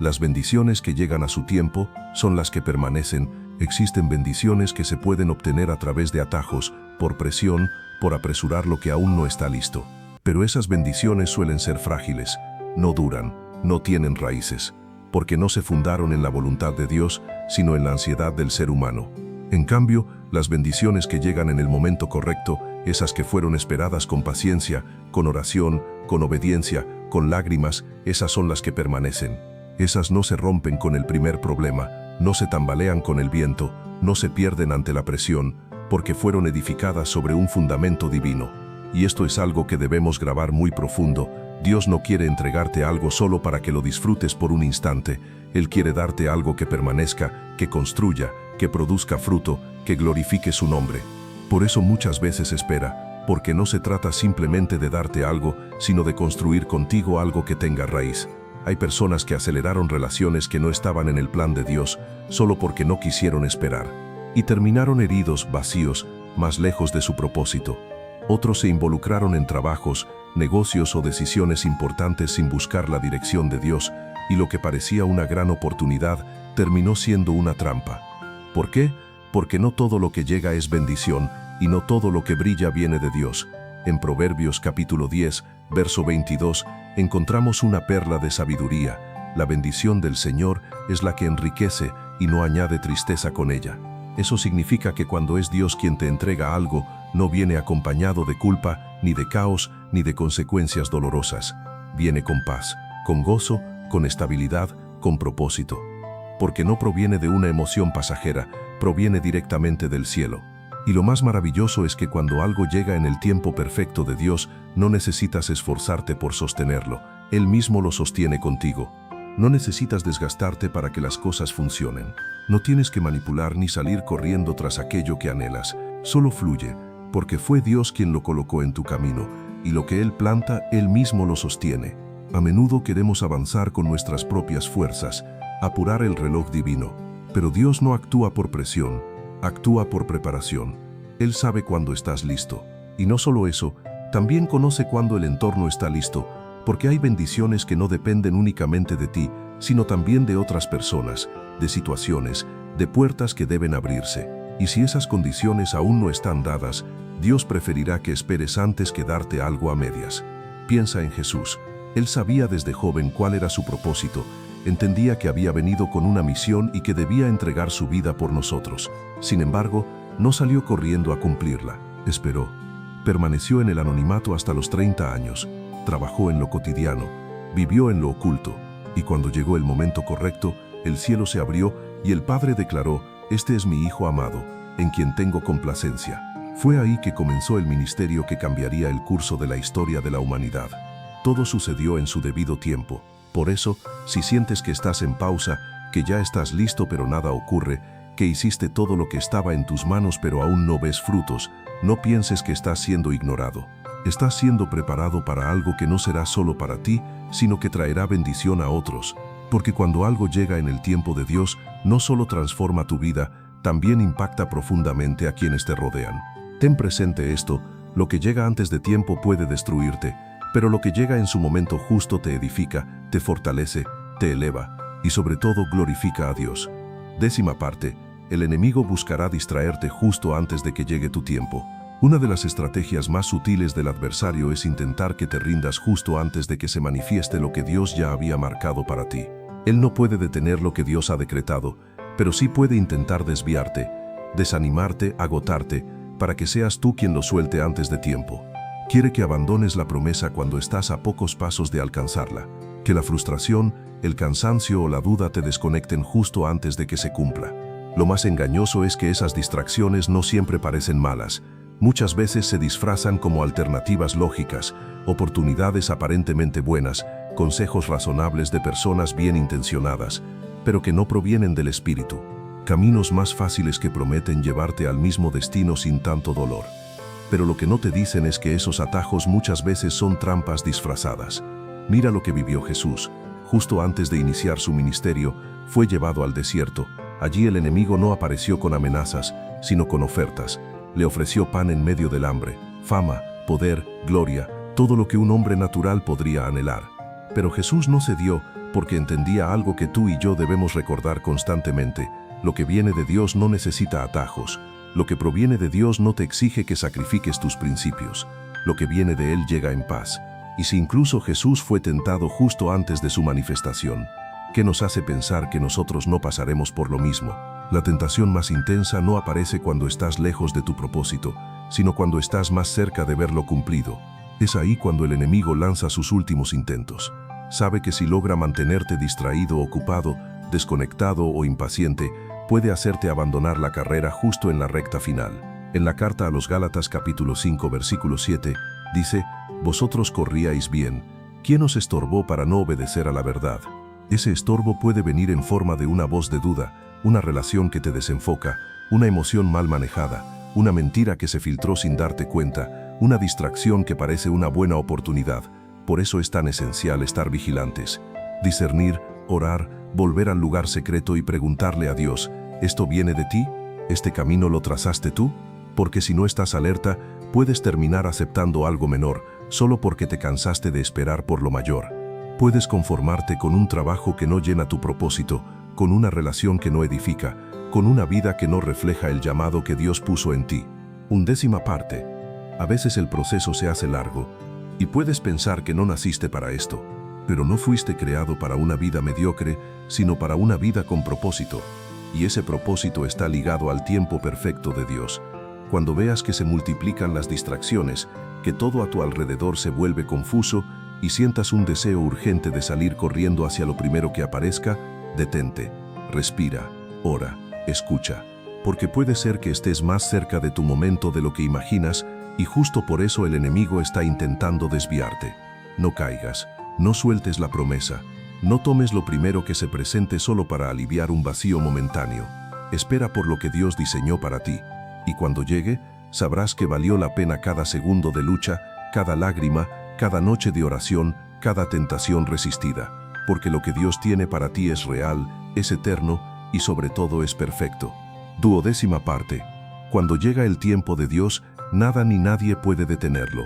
Las bendiciones que llegan a su tiempo son las que permanecen. Existen bendiciones que se pueden obtener a través de atajos, por presión, por apresurar lo que aún no está listo. Pero esas bendiciones suelen ser frágiles, no duran, no tienen raíces, porque no se fundaron en la voluntad de Dios, sino en la ansiedad del ser humano. En cambio, las bendiciones que llegan en el momento correcto, esas que fueron esperadas con paciencia, con oración, con obediencia, con lágrimas, esas son las que permanecen. Esas no se rompen con el primer problema, no se tambalean con el viento, no se pierden ante la presión, porque fueron edificadas sobre un fundamento divino. Y esto es algo que debemos grabar muy profundo. Dios no quiere entregarte algo solo para que lo disfrutes por un instante. Él quiere darte algo que permanezca, que construya, que produzca fruto, que glorifique su nombre. Por eso muchas veces espera, porque no se trata simplemente de darte algo, sino de construir contigo algo que tenga raíz. Hay personas que aceleraron relaciones que no estaban en el plan de Dios, solo porque no quisieron esperar. Y terminaron heridos, vacíos, más lejos de su propósito. Otros se involucraron en trabajos, negocios o decisiones importantes sin buscar la dirección de Dios, y lo que parecía una gran oportunidad terminó siendo una trampa. ¿Por qué? Porque no todo lo que llega es bendición, y no todo lo que brilla viene de Dios. En Proverbios capítulo 10, verso 22, encontramos una perla de sabiduría. La bendición del Señor es la que enriquece y no añade tristeza con ella. Eso significa que cuando es Dios quien te entrega algo, no viene acompañado de culpa, ni de caos, ni de consecuencias dolorosas. Viene con paz, con gozo, con estabilidad, con propósito. Porque no proviene de una emoción pasajera, proviene directamente del cielo. Y lo más maravilloso es que cuando algo llega en el tiempo perfecto de Dios, no necesitas esforzarte por sostenerlo. Él mismo lo sostiene contigo. No necesitas desgastarte para que las cosas funcionen. No tienes que manipular ni salir corriendo tras aquello que anhelas. Solo fluye, porque fue Dios quien lo colocó en tu camino, y lo que Él planta, Él mismo lo sostiene. A menudo queremos avanzar con nuestras propias fuerzas, apurar el reloj divino, pero Dios no actúa por presión, actúa por preparación. Él sabe cuándo estás listo. Y no solo eso, también conoce cuándo el entorno está listo, porque hay bendiciones que no dependen únicamente de ti, sino también de otras personas, de situaciones, de puertas que deben abrirse. Y si esas condiciones aún no están dadas, Dios preferirá que esperes antes que darte algo a medias. Piensa en Jesús. Él sabía desde joven cuál era su propósito, entendía que había venido con una misión y que debía entregar su vida por nosotros. Sin embargo, no salió corriendo a cumplirla. Esperó. Permaneció en el anonimato hasta los 30 años. Trabajó en lo cotidiano, vivió en lo oculto, y cuando llegó el momento correcto, el cielo se abrió y el Padre declaró: «Este es mi Hijo amado, en quien tengo complacencia». Fue ahí que comenzó el ministerio que cambiaría el curso de la historia de la humanidad. Todo sucedió en su debido tiempo. Por eso, si sientes que estás en pausa, que ya estás listo pero nada ocurre, que hiciste todo lo que estaba en tus manos pero aún no ves frutos, no pienses que estás siendo ignorado. Estás siendo preparado para algo que no será solo para ti, sino que traerá bendición a otros. Porque cuando algo llega en el tiempo de Dios, no solo transforma tu vida, también impacta profundamente a quienes te rodean. Ten presente esto: lo que llega antes de tiempo puede destruirte, pero lo que llega en su momento justo te edifica, te fortalece, te eleva y sobre todo glorifica a Dios. 10ª parte, el enemigo buscará distraerte justo antes de que llegue tu tiempo. Una de las estrategias más sutiles del adversario es intentar que te rindas justo antes de que se manifieste lo que Dios ya había marcado para ti. Él no puede detener lo que Dios ha decretado, pero sí puede intentar desviarte, desanimarte, agotarte, para que seas tú quien lo suelte antes de tiempo. Quiere que abandones la promesa cuando estás a pocos pasos de alcanzarla, que la frustración, el cansancio o la duda te desconecten justo antes de que se cumpla. Lo más engañoso es que esas distracciones no siempre parecen malas. Muchas veces se disfrazan como alternativas lógicas, oportunidades aparentemente buenas, consejos razonables de personas bien intencionadas, pero que no provienen del espíritu. Caminos más fáciles que prometen llevarte al mismo destino sin tanto dolor. Pero lo que no te dicen es que esos atajos muchas veces son trampas disfrazadas. Mira lo que vivió Jesús. Justo antes de iniciar su ministerio, fue llevado al desierto. Allí el enemigo no apareció con amenazas, sino con ofertas. Le ofreció pan en medio del hambre, fama, poder, gloria, todo lo que un hombre natural podría anhelar. Pero Jesús no cedió porque entendía algo que tú y yo debemos recordar constantemente: lo que viene de Dios no necesita atajos. Lo que proviene de Dios no te exige que sacrifiques tus principios. Lo que viene de Él llega en paz. Y si incluso Jesús fue tentado justo antes de su manifestación, ¿qué nos hace pensar que nosotros no pasaremos por lo mismo? La tentación más intensa no aparece cuando estás lejos de tu propósito, sino cuando estás más cerca de verlo cumplido. Es ahí cuando el enemigo lanza sus últimos intentos. Sabe que si logra mantenerte distraído, ocupado, desconectado o impaciente, puede hacerte abandonar la carrera justo en la recta final. En la carta a los Gálatas capítulo 5 versículo 7, dice: «Vosotros corríais bien. ¿Quién os estorbó para no obedecer a la verdad?». Ese estorbo puede venir en forma de una voz de duda, una relación que te desenfoca, una emoción mal manejada, una mentira que se filtró sin darte cuenta, una distracción que parece una buena oportunidad. Por eso es tan esencial estar vigilantes, discernir, orar, volver al lugar secreto y preguntarle a Dios: ¿esto viene de ti? ¿Este camino lo trazaste tú? Porque si no estás alerta, Puedes terminar aceptando algo menor solo porque te cansaste de esperar por lo mayor. Puedes conformarte con un trabajo que no llena tu propósito, con una relación que no edifica, con una vida que no refleja el llamado que Dios puso en ti. 1/10 parte. A veces el proceso se hace largo y puedes pensar que no naciste para esto, pero no fuiste creado para una vida mediocre, sino para una vida con propósito. Y ese propósito está ligado al tiempo perfecto de Dios. Cuando veas que se multiplican las distracciones, que todo a tu alrededor se vuelve confuso y sientas un deseo urgente de salir corriendo hacia lo primero que aparezca, detente, respira, ora, escucha, porque puede ser que estés más cerca de tu momento de lo que imaginas y justo por eso el enemigo está intentando desviarte. No caigas, no sueltes la promesa, no tomes lo primero que se presente solo para aliviar un vacío momentáneo. Espera por lo que Dios diseñó para ti. Y cuando llegue, sabrás que valió la pena cada segundo de lucha, cada lágrima, cada noche de oración, cada tentación resistida, porque lo que Dios tiene para ti es real, es eterno y sobre todo es perfecto. 12ª parte. Cuando llega el tiempo de Dios, nada ni nadie puede detenerlo.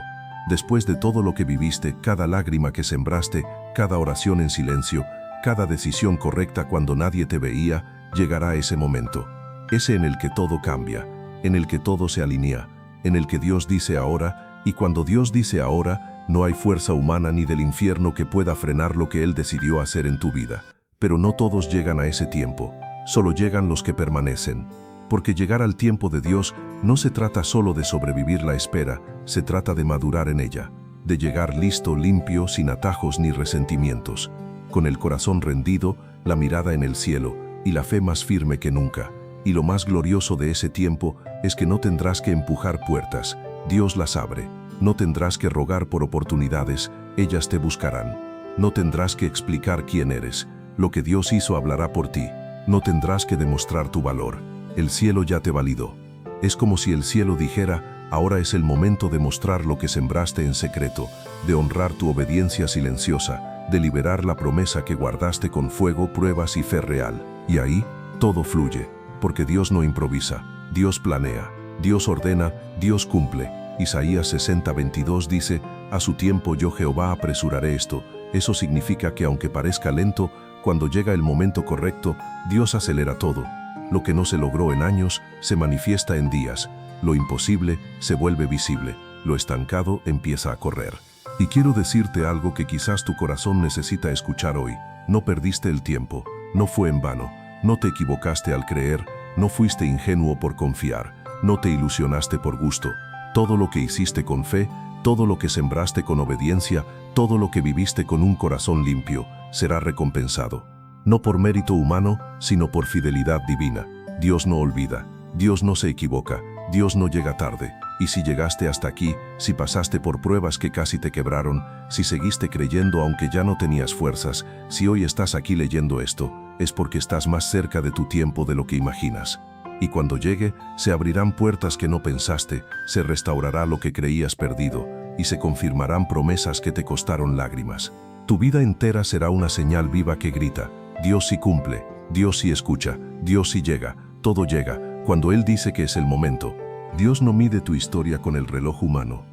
Después de todo lo que viviste, cada lágrima que sembraste, cada oración en silencio, cada decisión correcta cuando nadie te veía, llegará ese momento. Ese en el que todo cambia, en el que todo se alinea, en el que Dios dice ahora, y cuando Dios dice ahora, no hay fuerza humana ni del infierno que pueda frenar lo que Él decidió hacer en tu vida. Pero no todos llegan a ese tiempo, solo llegan los que permanecen. Porque llegar al tiempo de Dios no se trata solo de sobrevivir la espera, se trata de madurar en ella, de llegar listo, limpio, sin atajos ni resentimientos, con el corazón rendido, la mirada en el cielo y la fe más firme que nunca. Y lo más glorioso de ese tiempo es que no tendrás que empujar puertas, Dios las abre. No tendrás que rogar por oportunidades, ellas te buscarán. No tendrás que explicar quién eres, lo que Dios hizo hablará por ti. No tendrás que demostrar tu valor, el cielo ya te validó. Es como si el cielo dijera, ahora es el momento de mostrar lo que sembraste en secreto, de honrar tu obediencia silenciosa, de liberar la promesa que guardaste con fuego, pruebas y fe real. Y ahí, todo fluye. Porque Dios no improvisa, Dios planea, Dios ordena, Dios cumple. Isaías 60:22 dice, a su tiempo yo Jehová apresuraré esto. Eso significa que aunque parezca lento, cuando llega el momento correcto, Dios acelera todo. Lo que no se logró en años, se manifiesta en días. Lo imposible se vuelve visible. Lo estancado empieza a correr. Y quiero decirte algo que quizás tu corazón necesita escuchar hoy. No perdiste el tiempo, no fue en vano. No te equivocaste al creer, no fuiste ingenuo por confiar, no te ilusionaste por gusto. Todo lo que hiciste con fe, todo lo que sembraste con obediencia, todo lo que viviste con un corazón limpio, será recompensado. No por mérito humano, sino por fidelidad divina. Dios no olvida, Dios no se equivoca, Dios no llega tarde. Y si llegaste hasta aquí, si pasaste por pruebas que casi te quebraron, si seguiste creyendo aunque ya no tenías fuerzas, si hoy estás aquí leyendo esto, es porque estás más cerca de tu tiempo de lo que imaginas. Y cuando llegue, se abrirán puertas que no pensaste, se restaurará lo que creías perdido, y se confirmarán promesas que te costaron lágrimas. Tu vida entera será una señal viva que grita, Dios sí cumple, Dios sí escucha, Dios sí llega, todo llega, cuando Él dice que es el momento. Dios no mide tu historia con el reloj humano.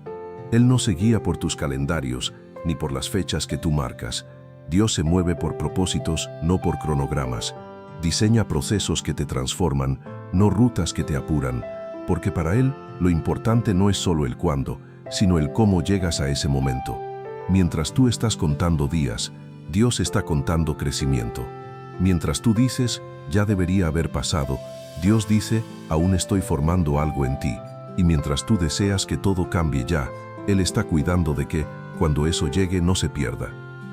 Él no se guía por tus calendarios, ni por las fechas que tú marcas. Dios se mueve por propósitos, no por cronogramas. Diseña procesos que te transforman, no rutas que te apuran, porque para Él lo importante no es solo el cuándo, sino el cómo llegas a ese momento. Mientras tú estás contando días, Dios está contando crecimiento. Mientras tú dices, ya debería haber pasado, Dios dice, aún estoy formando algo en ti. Y mientras tú deseas que todo cambie ya, Él está cuidando de que, cuando eso llegue, no se pierda.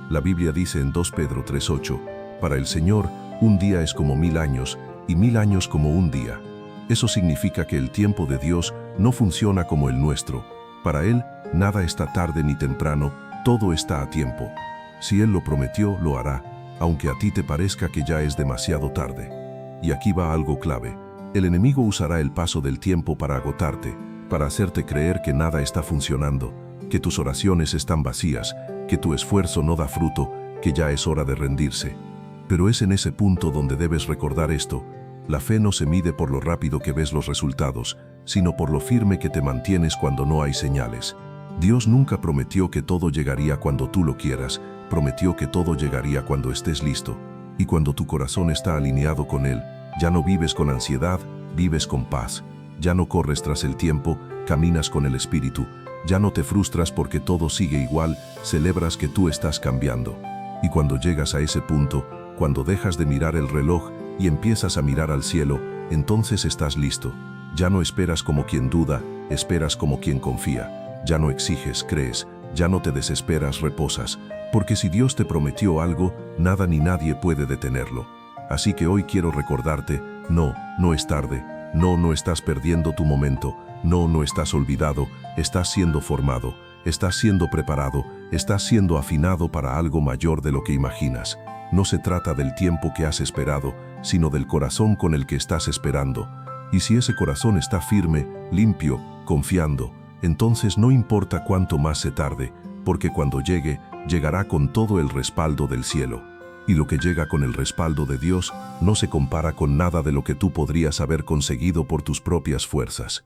La Biblia dice en 2 Pedro 3:8, para el Señor, un día es como 1000 años, y 1000 años como un día. Eso significa que el tiempo de Dios no funciona como el nuestro. Para Él, nada está tarde ni temprano, todo está a tiempo. Si Él lo prometió, lo hará, aunque a ti te parezca que ya es demasiado tarde. Y aquí va algo clave. El enemigo usará el paso del tiempo para agotarte, para hacerte creer que nada está funcionando, que tus oraciones están vacías, que tu esfuerzo no da fruto, que ya es hora de rendirse. Pero es en ese punto donde debes recordar esto. La fe no se mide por lo rápido que ves los resultados, sino por lo firme que te mantienes cuando no hay señales. Dios nunca prometió que todo llegaría cuando tú lo quieras, prometió que todo llegaría cuando estés listo. Y cuando tu corazón está alineado con Él, ya no vives con ansiedad, vives con paz. Ya no corres tras el tiempo, caminas con el Espíritu. Ya no te frustras porque todo sigue igual, celebras que tú estás cambiando. Y cuando llegas a ese punto, cuando dejas de mirar el reloj y empiezas a mirar al cielo, entonces estás listo. Ya no esperas como quien duda, esperas como quien confía. Ya no exiges, crees. Ya no te desesperas, reposas. Porque si Dios te prometió algo, nada ni nadie puede detenerlo. Así que hoy quiero recordarte, no es tarde. No estás perdiendo tu momento. No estás olvidado. Estás siendo formado. Estás siendo preparado. Estás siendo afinado para algo mayor de lo que imaginas. No se trata del tiempo que has esperado, sino del corazón con el que estás esperando. Y si ese corazón está firme, limpio, confiando, entonces no importa cuánto más se tarde, porque cuando llegue, llegará con todo el respaldo del cielo. Y lo que llega con el respaldo de Dios no se compara con nada de lo que tú podrías haber conseguido por tus propias fuerzas.